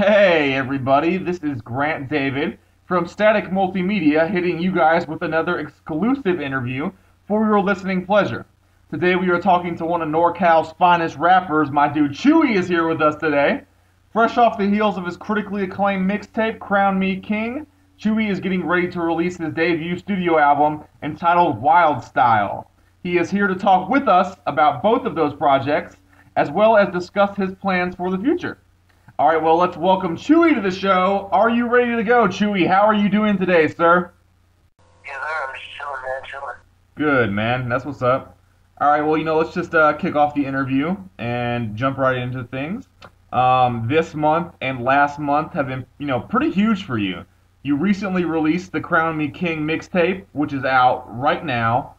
Hey everybody, this is Grant David from Static Multimedia hitting you guys with another exclusive interview for your listening pleasure. Today we are talking to one of NorCal's finest rappers. My dude Chuuwee is here with us today. Fresh off the heels of his critically acclaimed mixtape, Crown Me King, Chuuwee is getting ready to release his debut studio album entitled Wild Style. He is here to talk with us about both of those projects, as well as discuss his plans for the future. All right, well, let's welcome Chuuwee to the show. Are you ready to go, Chuuwee? How are you doing today, sir? Yeah, I'm just chilling, man, chilling. Good, man. That's what's up. All right, well, let's just kick off the interview and jump right into things. This month and last month have been, pretty huge for you. You recently released the Crown Me King mixtape, which is out right now.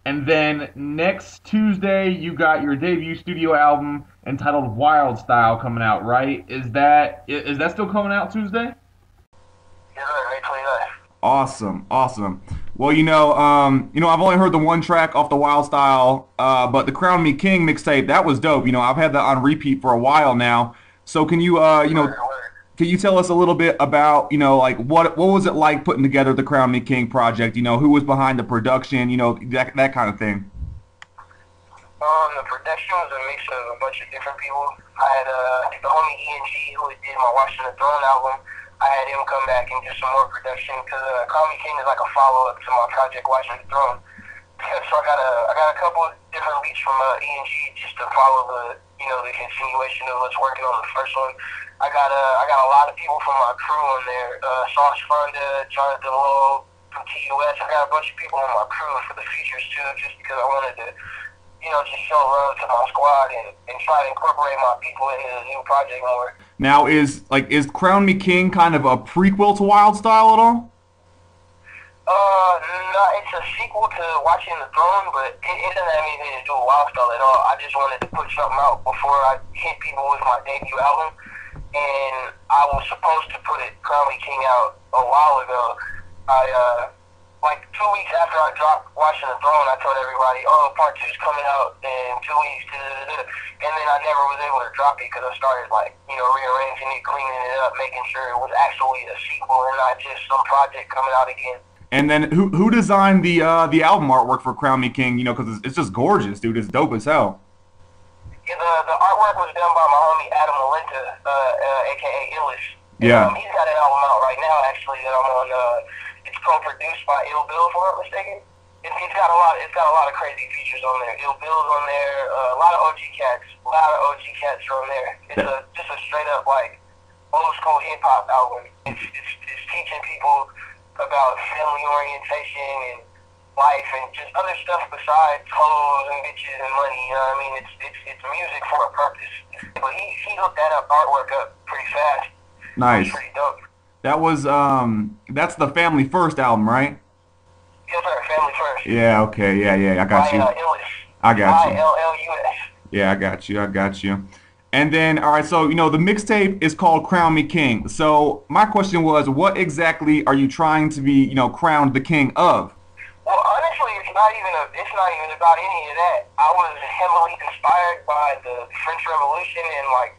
And then next Tuesday, you got your debut studio album entitled Wild Style coming out, right? Is that still coming out Tuesday? Yeah, May 29th. Awesome, awesome. Well, I've only heard the one track off the Wild Style, but the Crown Me King mixtape, that was dope. I've had that on repeat for a while now. So can you, can you tell us a little bit about, like what was it like putting together the Crown Me King project? Who was behind the production? That kind of thing. The production was a mix of a bunch of different people. I had the homie ENG who did my Watching the Throne album. I had him come back and do some more production because Crown Me King is like a follow-up to my project Watching the Throne. So I got a couple of different beats from ENG just to follow the continuation of us working on the first one. I got a lot of people from my crew on there. Sauce Fronda, Jonathan Lowe from TUS. I got a bunch of people on my crew for the features too, just because I wanted to, just show love to my squad and try to incorporate my people into the new project more. Now, is Crown Me King kind of a prequel to Wild Style at all? No, it's a sequel to Watching the Throne, but it doesn't have anything to do with Wild Style at all. I just wanted to put something out before I hit people with my debut album, and I was supposed to put Crown Me King out a while ago. Like 2 weeks after I dropped Watching the Throne, I told everybody, oh, part 2's coming out in 2 weeks, and then I never was able to drop it because I started, rearranging it, cleaning it up, making sure it was actually a sequel and not just some project coming out again. And then who designed the album artwork for Crown Me King? Because it's just gorgeous, dude. It's dope as hell. Yeah, the artwork was done by my homie Adam Malenta, a.k.a. Illis. Yeah. He's got an album out right now, actually, that I'm on. It's co-produced by Ill Bill, if I'm not mistaken. It's got a lot of crazy features on there. Ill Bill's on there, a lot of OG cats. A lot of OG cats are on there. It's just a straight up old school hip hop album. It's teaching people about family orientation and life and just other stuff besides hoes and bitches and money. You know what I mean? It's music for a purpose. But he hooked that artwork up pretty fast. Nice. Pretty dope. That was that's the Family First album, right? Yes, sir. Family First. Yeah. Okay. Yeah. I got you. I got you. ILLUS. Yeah, I got you. And then, all right. So the mixtape is called Crown Me King. So my question was, what exactly are you trying to be, crowned the king of? Well, honestly, it's not even about any of that. I was heavily inspired by the French Revolution and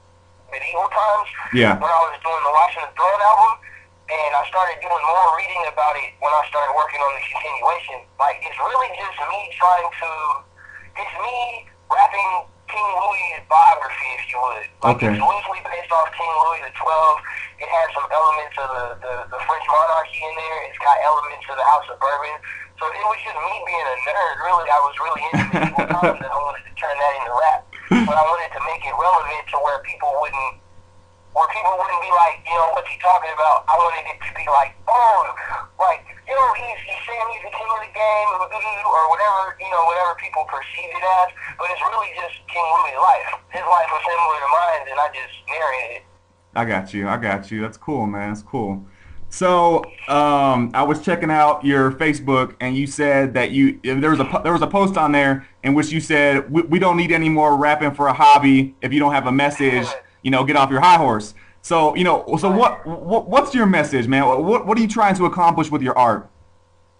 medieval times. Yeah. When I was doing the Watching the Throne album. And I started doing more reading about it when I started working on the continuation. It's really just me it's me rapping King Louis' biography, if you would. Okay. It's loosely based off King Louis XII. It has some elements of the French monarchy in there. It's got elements of the House of Bourbon. So it was just me being a nerd, really. I was really into medieval times, and I wanted to turn that into rap. But I wanted to make it relevant to where people wouldn't be like, what's he talking about? I wanted it to be like, he's saying he's the king of the game, or whatever people perceive it as, but it's really just King Louis' life. His life was similar to mine, and I just narrated it. I got you. That's cool, man. That's cool. So, I was checking out your Facebook, and you said that there was a post on there in which you said we don't need any more rapping for a hobby. If you don't have a message, get off your high horse. So, what's your message, man? What are you trying to accomplish with your art?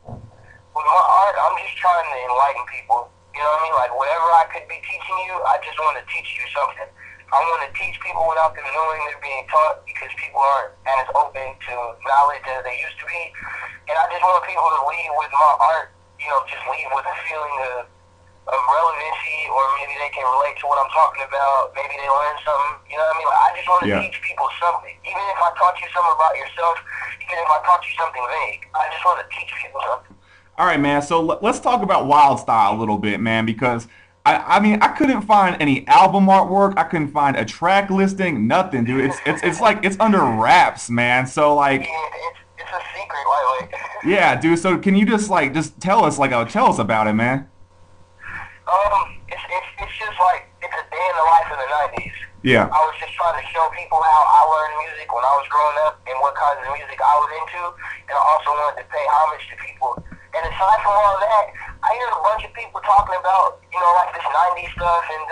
With my art, I'm just trying to enlighten people. You know what I mean? Whatever I could be teaching you, I just want to teach you something. I want to teach people without them knowing they're being taught, because people aren't as open to knowledge as they used to be. And I just want people to leave with my art, just leave with a feeling of relevancy, or maybe they can relate to what I'm talking about. Maybe they learn something. You know what I mean? Like, I just want to teach people something. Even if I taught you something about yourself, even if I taught you something vague, I just want to teach people something. All right, man. So let's talk about Wild Style a little bit, man, because I mean I couldn't find any album artwork. I couldn't find a track listing. Nothing, dude. It's like it's under wraps, man. So like, Yeah, it's a secret, lightweight. yeah, dude. So can you just tell us tell us about it, man? It's just like, it's a day in the life of the 90s. Yeah. I was just trying to show people how I learned music when I was growing up and what kinds of music I was into, and I also wanted to pay homage to people. And aside from all that, I hear a bunch of people talking about, like this 90s stuff and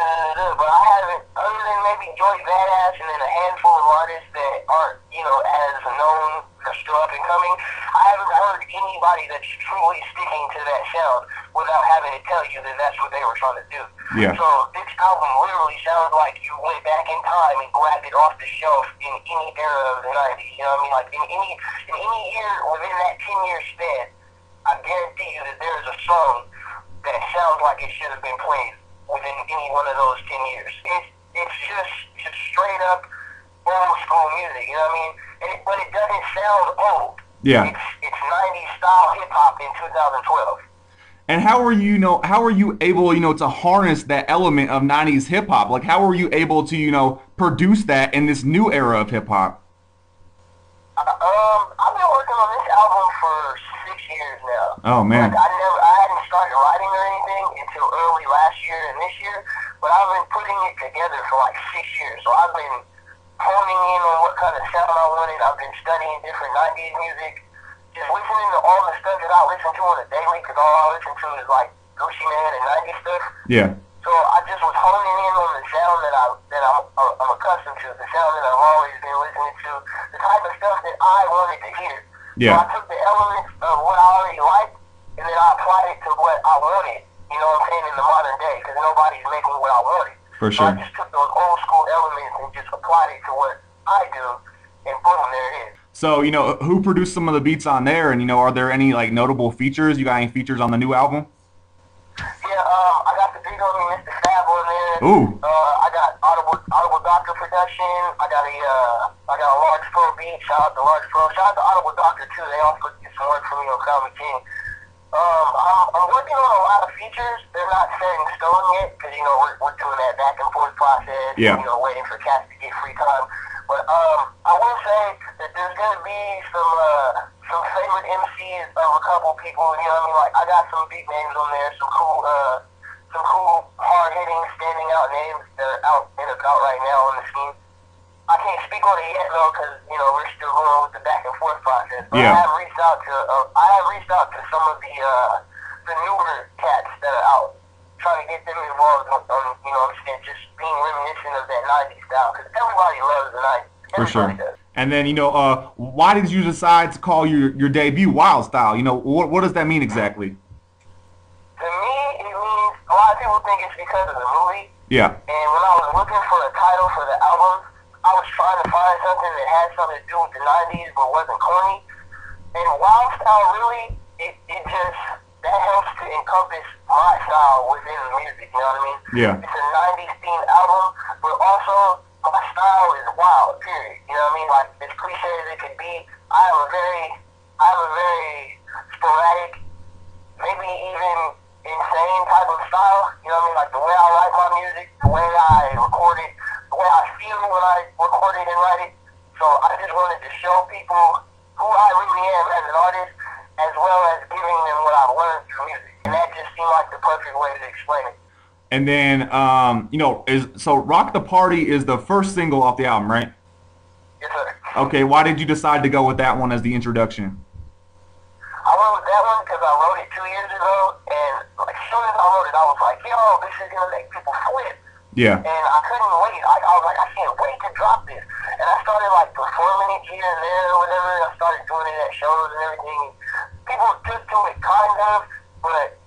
but I haven't, other than maybe Joy Badass and then a handful of artists that aren't, as known or still up and coming, I haven't heard anybody that's truly sticking to that sound without having to tell you that that's what they were trying to do. Yeah. So this album literally sounds like you went back in time and grabbed it off the shelf in any era of the 90s. You know what I mean? Like in any year within that 10-year span, I guarantee you that there's a song that sounds like it should have been played within any one of those 10 years. It's just straight up old school music, you know what I mean? But it doesn't sound old. Yeah. It's 90s style hip hop in 2012. And how are you able, to harness that element of 90s hip hop? Like, how were you able to, produce that in this new era of hip hop? I've been working on this album for 6 years now. Oh man. Like, I hadn't started writing or anything until early last year and this year, but I've been putting it together for like 6 years. So I've been honing in on what kind of sound I wanted. I've been studying different 90s music, just listening to all the stuff that I listen to on a daily, because all I listen to is like Gucci Mane and 90s stuff. Yeah. So I just was honing in on the sound that I'm accustomed to, the sound that I've always been listening to, the type of stuff that I wanted to hear. Yeah. So I took the elements of what I already liked, and then I applied it to what I wanted, you know what I'm saying, in the modern day, because nobody's making what I wanted. For So sure. I just took those old school elements and just applied it to what I do, and boom, there it is. So, who produced some of the beats on there, and, are there any, notable features? You got any features on the new album? Yeah, I got the big homie Mistah F.A.B on there. Ooh. I got Audible Doctor production. I got a Large Pro beat. Shout out to Large Pro. Shout out to Audible Doctor too. They also did some work for me on Common King. I'm working on a lot of features. They're not set in stone yet, because we're doing that back and forth process. Yeah. Waiting for cats to get free time. But I will say that there's gonna be some favorite MCs of a couple people. You know what I mean? Like, I got some big names on there, some cool hard hitting, standing out names that are out and about right now on the scene. I can't speak on it yet though, because we're still going with the back and forth process. But Yeah. I have reached out to some of the newer cats that are out, trying to get them involved on just being reminiscent of that 90s style, because everybody loves the 90s. For sure. Everybody does. And then, why did you decide to call your debut Wild Style? What does that mean exactly? To me, it means, a lot of people think it's because of the movie. Yeah. And when I was looking for a title for the album, I was trying to find something that had something to do with the 90s but wasn't corny. And Wild Style really, it just, that helps to encompass my style within the music, you know what I mean? Yeah. It's a 90s themed album, but also my style is wild, period. You know what I mean? Like, as cliche as it could be, I have a very sporadic, maybe even insane type of style. You know what I mean? Like, the way I write my music, the way I record it, the way I feel when I record it and write it. So I just wanted to show people who I really am as an artist, as well as giving them what I've learned through music. And that just seemed like the perfect way to explain it. And then, so Rock the Party is the first single off the album, right? Yes, sir. Okay, why did you decide to go with that one as the introduction? I went with that one because I wrote it 2 years ago, and as soon as I wrote it, I was like, yo, this is going to make people flip. Yeah. And I couldn't wait. I was like, I can't wait to drop this. And I started, performing it here and there or whatever. I started doing it at shows and everything. People took to it kind of, but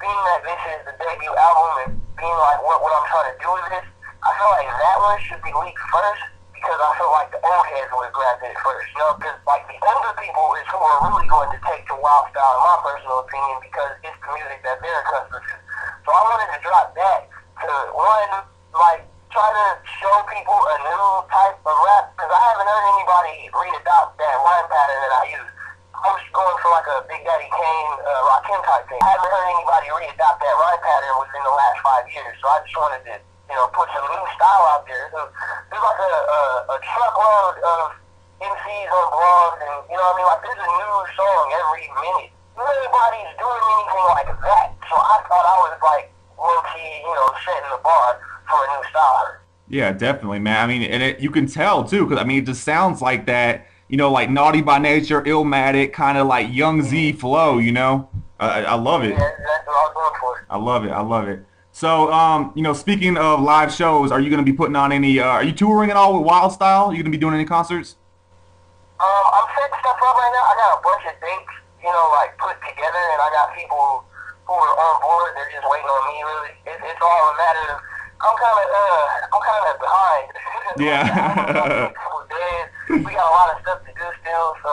being that this is the debut album and being like what I'm trying to do with this, I feel like that one should be leaked first because I feel like the old heads would have grabbed it first, you know, because like the older people is who are really going to take to Wild Style, in my personal opinion, because it's the music that they're accustomed to. So I wanted to drop that to one, like try to show people a new type of rap, because I haven't heard anybody re-adopt that rhyme pattern that I use. I was going for like a Big Daddy Kane, Rakim type thing. I haven't heard anybody re-adopt that rhyme pattern within the last 5 years, so I just wanted to, you know, put some new style out there. So there's like a truckload of MCs on blogs, and you know what I mean? Like there's a new song every minute. Nobody's doing anything like that, so I thought I was like low-key, you know, setting the bar for a new style. Yeah, definitely, man. I mean, and you can tell too, because I mean, it just sounds like that. You know, like Naughty by Nature, Illmatic, kind of like Young Z flow. You know, I love it. Yeah, that's what I was going for. I love it. I love it. So, you know, speaking of live shows, are you going to be putting on any? Are you touring at all with Wild Style? Are you going to be doing any concerts? I'm setting stuff up right now. I got a bunch of dates, you know, like put together, and I got people who are on board. They're just waiting on me. Really, it's all a matter of I'm kind of behind. Yeah. A couple of days. We got a lot of stuff to do still, so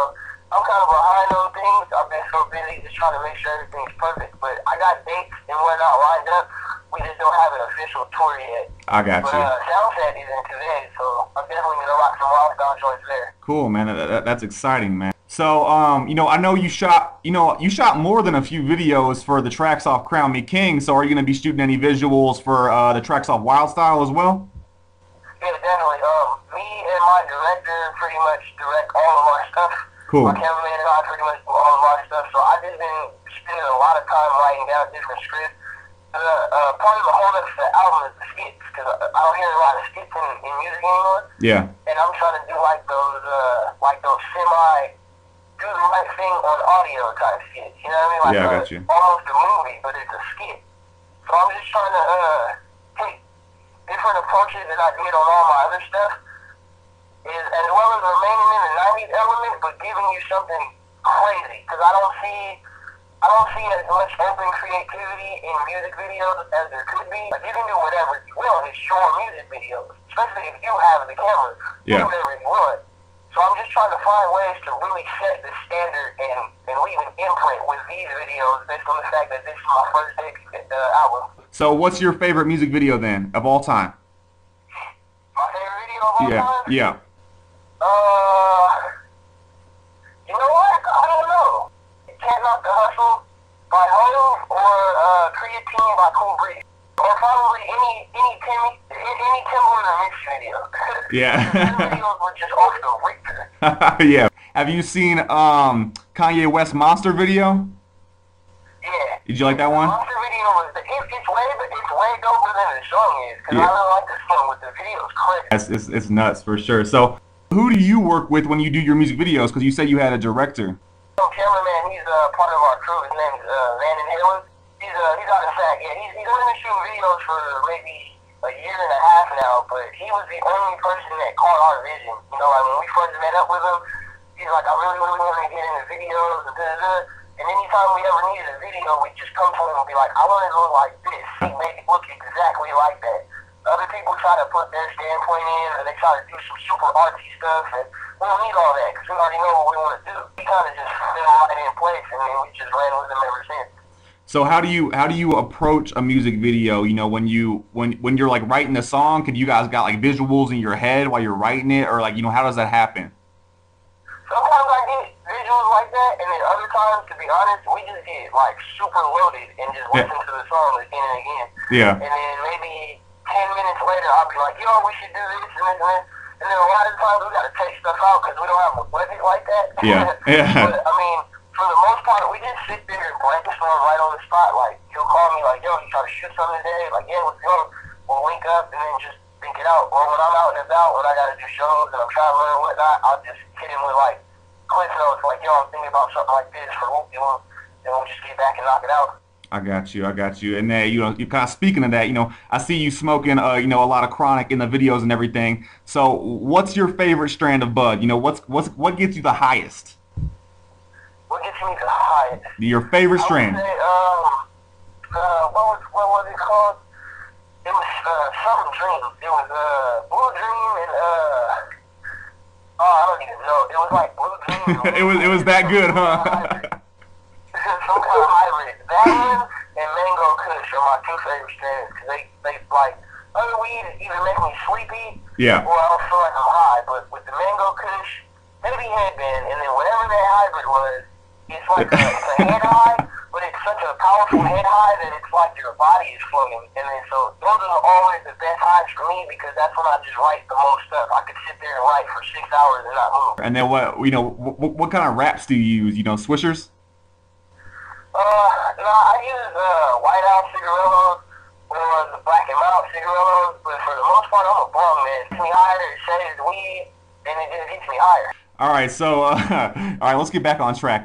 I'm kind of behind on things. I've been so busy just trying to make sure everything's perfect. But I got dates and whatnot lined up. We just don't have an official tour yet. I got you. But Soundset is in today, so I'm definitely gonna rock some Wild Style joints there. Cool, man. That's exciting, man. So, you know, I know you shot more than a few videos for the tracks off Crown Me King. So, are you gonna be shooting any visuals for the tracks off Wild Style as well? Yeah, definitely. Me and my director pretty much direct all of our stuff. Cool. My cameraman and I pretty much do all of our stuff. So I just been spending a lot of time writing down different scripts. Part of the whole of the album is the skits, because I don't hear a lot of skits in music anymore. Yeah. And I'm trying to do like those semi do the right thing on audio type skits. You know what I mean? Like yeah, I got you. Almost a movie, but it's a skit. So I'm just trying to take different approaches that I did on all my other stuff, as well as remaining in the 90s element, but giving you something crazy. Because I don't see as much open creativity in music videos as there could be. Like, you can do whatever you will in short music videos, especially if you have the camera. Yeah. Do whatever you want. So I'm just trying to find ways to really set the standard and leave an imprint with these videos based on the fact that this is my first album. So, what's your favorite music video then of all time? My favorite video of all time? Yeah. You know what? I don't know. Can't Knock the Hustle by Hove or Creatine by Cool Breeze. Or probably any Timbaland or Mix video. Yeah. The videos were just off the rip. Yeah. Have you seen Kanye West Monster video? Yeah. Did you like that one? The Monster video was it's way doper than the song is, because Yeah. I really like the song, but the video's crazy. It's nuts for sure. So, who do you work with when you do your music videos? Because you said you had a director. Cameraman, he's part of our crew. His name's Landon Halen. He's out of fact. Yeah, he's only been shooting videos for maybe a year and a half now, but he was the only person that caught our vision. You know, like when we first met up with him, he's like, I really want to get into videos and da-da-da. And anytime we ever needed a video, we just come to him and be like, I want it to look like this. He made it look exactly like that. Other people try to put their standpoint in, or they try to do some super artsy stuff, and we don't need all that, because we already know what we want to do. He kind of just fell right in place, and then we just ran with him ever since. So how do you approach a music video? You know, when you're like writing a song, can you guys got like visuals in your head while you're writing it, or like, you know, how does that happen? Sometimes I get visuals like that, and then other times, to be honest, we just get like super loaded and just listen to the song again and again. Yeah. And then maybe 10 minutes later, I'll be like, yo, we should do this and this and this. And then a lot of times we gotta take stuff out because we don't have a budget like that. Yeah. Yeah. But I mean, for the most part, we just sit there and brainstorm right on the spot. Like, he'll call me like, yo, you try to shoot something today? Like, yeah, let's go. We'll link up and then just think it out. Or when I'm out and about, when I gotta do shows and I'm traveling and whatnot, I'll just hit him with like clip notes, like, yo, I'm thinking about something like this for whoop-de-whoop, and we'll just get back and knock it out. I got you. And then, you know, you kind of speaking of that, you know, I see you smoking, you know, a lot of chronic in the videos and everything. So, what's your favorite strand of bud? You know, what gets you the highest? What gets me the highest? Your favorite strand? I would say, what was it called? It was something dream. names. It was Blue Dream and oh, I don't even know. It was like Blue Dream. it was that good, huh? Some kind of hybrid. That one and Mango Kush are my two favorite strains because they like other weed either make me sleepy or I don't feel like I'm high. But with the Mango Kush, heavy headband, and then whatever that hybrid was, it's like it's a head high, but it's such a powerful head high that it's like your body is floating. And then so those are always the best highs for me because that's when I just write the most stuff. I could sit there and write for 6 hours and not move. And then what kind of raps do you use? Swishers? No, I use White House cigarillos or the Black and Mild cigarillos, but for the most part, I'm a bum, man. It gets me higher, it saves the weed, and it just gets me higher. All right, so all right, let's get back on track.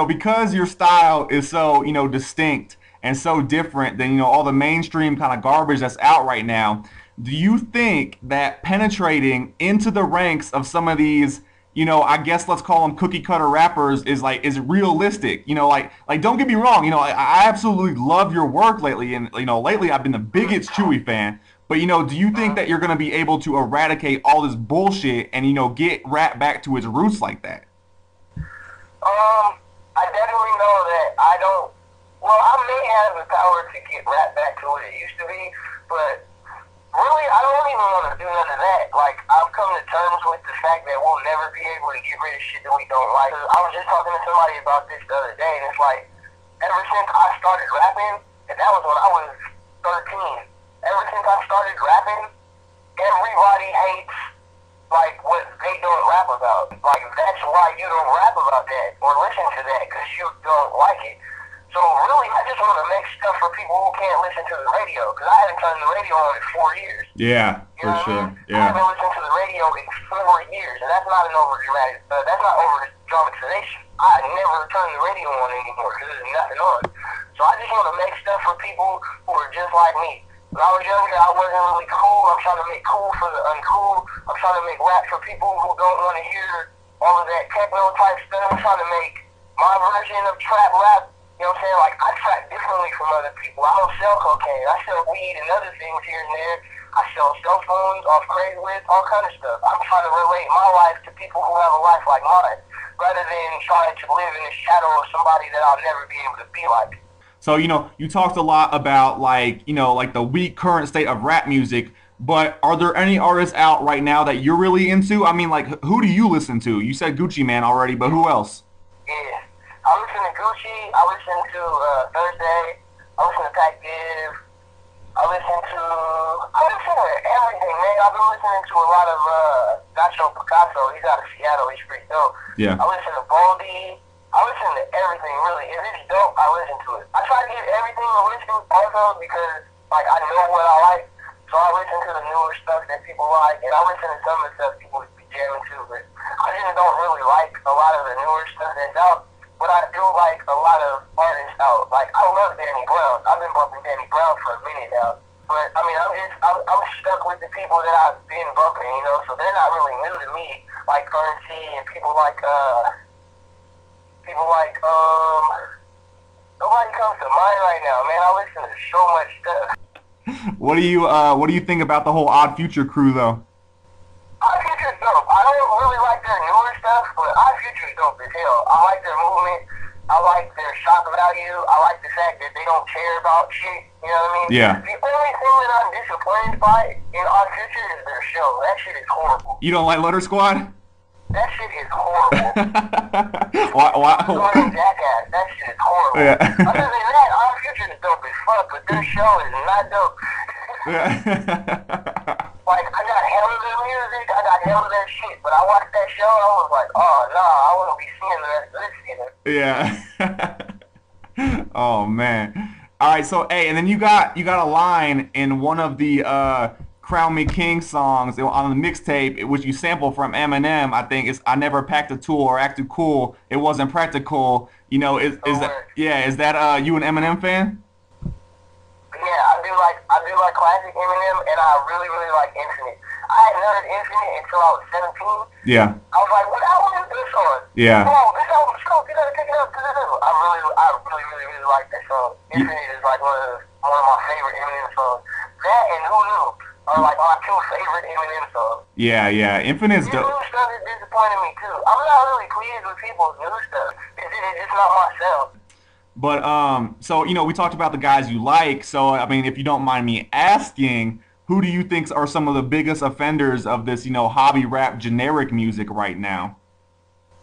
Because your style is so distinct and so different than all the mainstream kind of garbage that's out right now. Do you think that penetrating into the ranks of some of these, I guess let's call them cookie cutter rappers is realistic? Like don't get me wrong, I absolutely love your work lately, and lately I've been the biggest Chuuwee fan. But do you think that you're gonna be able to eradicate all this bullshit and get rap back to its roots like that? I definitely know that I don't. Well, I may have the power to get rap back to what it used to be, but really, I don't even want to do none of that. Like, I've come to terms with the fact that we'll never be able to get rid of shit that we don't like. I was just talking to somebody about this the other day, and it's like, ever since I started rapping, and that was when I was 13. Ever since I started rapping, everybody hates, like, what they don't rap about. Like, that's why you don't rap about that or listen to that, because you don't like it. So, really, I just want to make stuff for people who can't listen to the radio, because I haven't turned the radio on in 4 years. Yeah, you know for sure. I mean? Yeah. I haven't listened to the radio in 4 years, and that's not an over-dramatic, that's not over-dramatization. I never turn the radio on anymore, because there's nothing on. So I just want to make stuff for people who are just like me. When I was younger, I wasn't really cool. I'm trying to make cool for the uncool. I'm trying to make rap for people who don't want to hear all of that techno type stuff. I'm trying to make my version of trap rap. You know what I'm saying? Like, I trap differently from other people. I don't sell cocaine. I sell weed and other things here and there. I sell cell phones off Craigslist, all kind of stuff. I'm trying to relate my life to people who have a life like mine, rather than trying to live in the shadow of somebody that I'll never be able to be like. So, you talked a lot about like the weak current state of rap music, but are there any artists out right now that you're really into? I mean, like, who do you listen to? You said Gucci Mane already, but who else? Yeah, I listen to Gucci, I listen to Thursday, I listen to Pac Div, I listen to everything, man. I've been listening to a lot of Nacho Picasso. He's out of Seattle, he's pretty dope. Yeah. I listen to Baldy. I listen to everything, really. If it's dope, I listen to it. I try to get everything to listen also because, like, I know what I like. So I listen to the newer stuff that people like, and I listen to some of the stuff people be jamming to, but I just don't really like a lot of the newer stuff that's out. But I do like a lot of artists out. Like, I love Danny Brown. I've been bumping Danny Brown for a minute now. But, I mean, I'm stuck with the people that I've been bumping, so they're not really new to me. Like Currency and people like, nobody comes to mind right now, man. I listen to so much stuff. What do you think about the whole Odd Future crew, though? Odd Future's dope. I don't really like their newer stuff, but Odd Future's dope as hell. I like their movement. I like their shock value. I like the fact that they don't care about shit. You know what I mean? Yeah. The only thing that I'm disappointed by in Odd Future is their show. That shit is horrible. You don't like Letter Squad? That shit is horrible. Why? Jackass. That shit is horrible. Yeah. Other than that, Odd Future is dope as fuck, but their show is not dope. Like, I got hell of their music, I got hell of their shit, but I watched that show, I was like, oh, nah, I wouldn't be seeing the rest of this either. Yeah. Oh, man. All right, so, hey, and then you got a line in one of the Crown Me King songs on the mixtape, which you sample from Eminem. I think it's "I never packed a tool or acted cool. It wasn't practical." Is that you an Eminem fan? Yeah, I do like classic Eminem, and I really like Infinite. I hadn't heard Infinite until I was 17. Yeah. I was like, what album is this on? Yeah. Oh, this album's cool. You gotta pick it up. I really like that song. Infinite is like one of one of my favorite Eminem songs. That and Who Knew are like my two favorite Eminem songs. Yeah, yeah. Infinite's His new stuff is disappointing me too. I'm not really pleased with people's new stuff. It's not my sound. But so we talked about the guys you like. So I mean, if you don't mind me asking, who do you think are some of the biggest offenders of this, hobby rap generic music right now?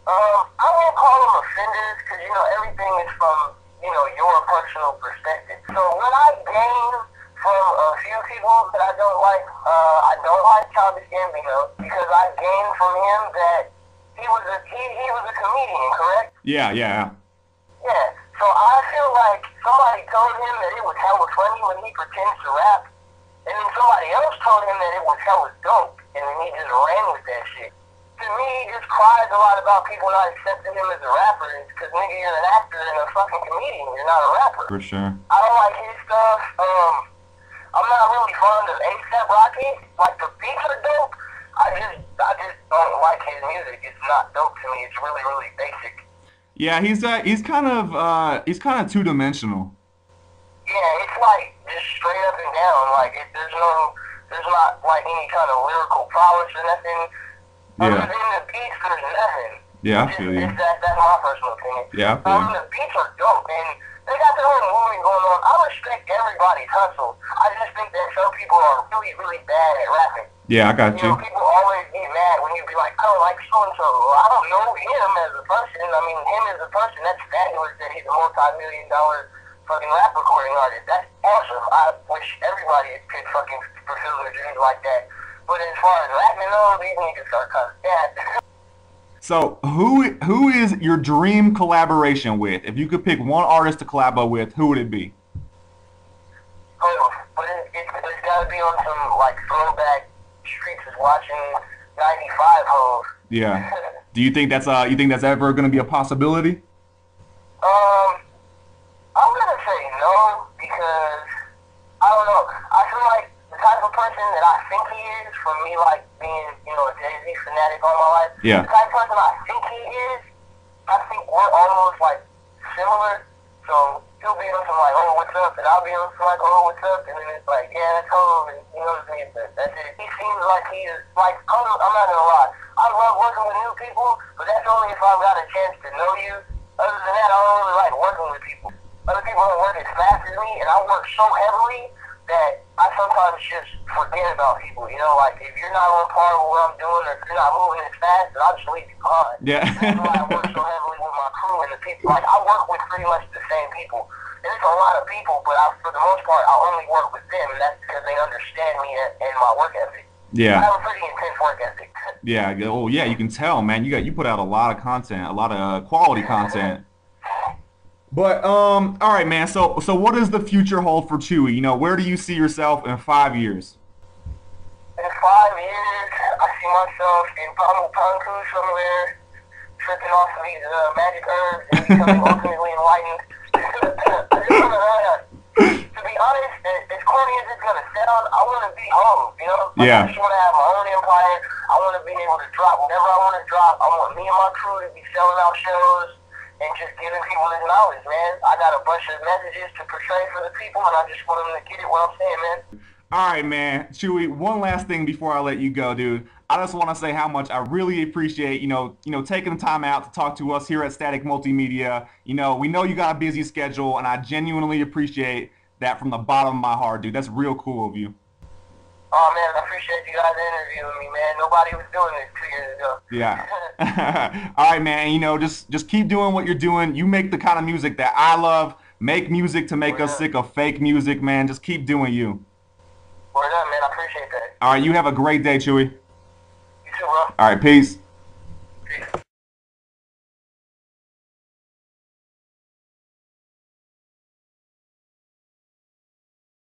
I won't call them offenders because everything is from your personal perspective. So when I gain from a few people that I don't like Childish Gambino because I gained from him that he was a comedian, correct? Yeah, yeah. Yeah. So I feel like somebody told him that it was hella funny when he pretends to rap, and then somebody else told him that it was hella dope, and then he just ran with that shit. To me, he just cries a lot about people not accepting him as a rapper. It's because, nigga, you're an actor and a fucking comedian. You're not a rapper. For sure. I don't like his stuff. I'm not really fond of A$AP Rocky. Like, the beats are dope. I just don't like his music. It's not dope to me. It's really, really basic. Yeah, he's kind of two-dimensional. Yeah, it's like just straight up and down. Like there's not like any kind of lyrical prowess or nothing. Yeah. Other than the beats, there's nothing. Yeah, I feel you. That's my personal opinion. Yeah, I feel you. The beats are dope, and they got their own movement going on. I respect everybody's hustle. I just think that some people are really, really bad at rapping. Yeah, I got you. People always get mad when you be like, I don't like so-and-so. Well, I don't know him as a person. I mean, him as a person, that's fabulous that he's a multi-million-dollar fucking rap recording artist. That's awesome. I wish everybody could fucking fulfill their dreams like that. But as far as rapping, though, these niggas are kind of bad. So, who is your dream collaboration with? If you could pick one artist to collaborate with, who would it be? Oh, but it's got to be on some, like, throwback Streets is watching 95 hoes. Yeah. Do you think that's ever going to be a possibility? I'm gonna say no because I don't know. I feel like the type of person that I think he is, from me like being a Jay-Z fanatic all my life. Yeah. The type of person I think he is, I think we're almost like similar. So he'll be on some like, oh, what's up, and I'll be on some like, oh, what's up, and then it's like, yeah, that's home, and you know what I mean? That's it. He seems like he is like, I'm not gonna lie. I love working with new people, but that's only if I've got a chance to know you. Other than that, I don't really like working with people. Other people don't work as fast as me, and I work so heavily that I sometimes just forget about people. Like if you're not on par with what I'm doing, or if you're not moving as fast, then I'll just leave you behind. Yeah. That's why I work so heavily with my crew and the people. Like I work with pretty much the same people. And it's a lot of people, but for the most part, I only work with them, and that's because they understand me and my work ethic. Yeah. I have a pretty intense work ethic. Yeah. Oh, yeah. You can tell, man. You put out a lot of content, a lot of quality content. But all right, man. So what does the future hold for Chuuwee? Where do you see yourself in 5 years? In 5 years, I see myself in Panku somewhere, tripping off of these magic herbs and becoming ultimately enlightened. To be honest, as corny as it's gonna sound, I want to be home. Yeah. I just want to have my own empire. I want to be able to drop whatever I want to drop. I want me and my crew to be selling out shows and just giving people this knowledge, man. I got a bunch of messages to portray for the people, and I just want them to get it what I'm saying, man. All right, man. Chuuwee, one last thing before I let you go, dude. I just want to say how much I really appreciate, taking the time out to talk to us here at Static Multimedia. We know you got a busy schedule, and I genuinely appreciate that from the bottom of my heart, dude. That's real cool of you. Oh, man, I appreciate you guys interviewing me, man. Nobody was doing this 2 years ago. Yeah. All right, man. Just keep doing what you're doing. You make the kind of music that I love. Make music to make us sick of fake music, man. Just keep doing you. Word up, man. I appreciate that. All right, you have a great day, Chuuwee. You too, bro. All right, peace.